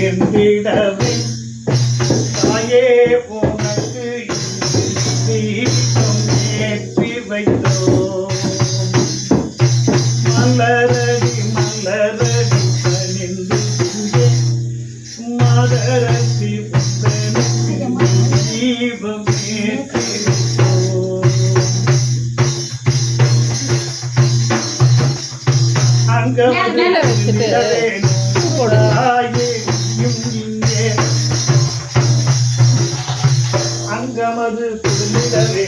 என்றிடவே தாயே உனக்கு தீபம் ஏற்றி வைத்தோம். மலரடி மலரடி பணிந்து இங்கே மகரத்தி புத்தனுக்கு தீபம் ஏற்றி வைத்தோம். அங்கமது புரிந்திடவே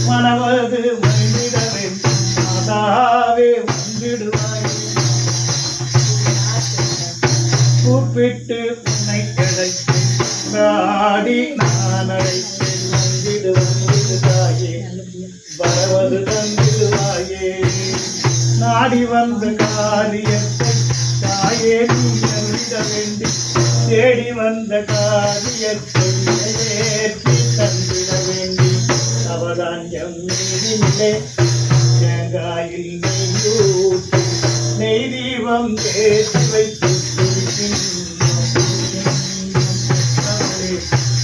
மனமது மனிதவே அதாவே வந்திடுவாய். கூப்பிட்டு உன்னை கிடைத்தாடி நான் அழைத்தேன் வந்திடு வந்திடுதாயே வரவது தந்திடுவாயே. நாடி வந்த காரியத்தை தாயே நீ அறிவிட வேண்டி தேடி வந்த காரியத்தை ஏற்றி தந்திட வேண்டி அவதானியம் நீரிலே தேங்காயில் நெய்யூட்டி நெய் தீபம் ஏற்றி வைத்து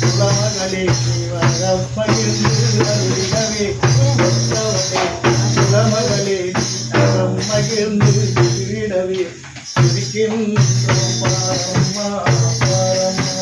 உலமகளே பகிர்ந்து அருளிடவே உலமகளே அறம் மகிழ்ந்து விடவே இருக்கின்றோம் பாரம்மா பாரம்மா.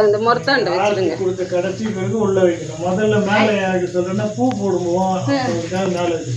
இந்த மொரத்தாண்ட வச்சிருங்க. கொடுத்த கடைசி பிறகு உள்ள வைக்கணும். முதல்ல மேலே சொல்றேன்னா பூ போடுவோம், மேலே வச்சு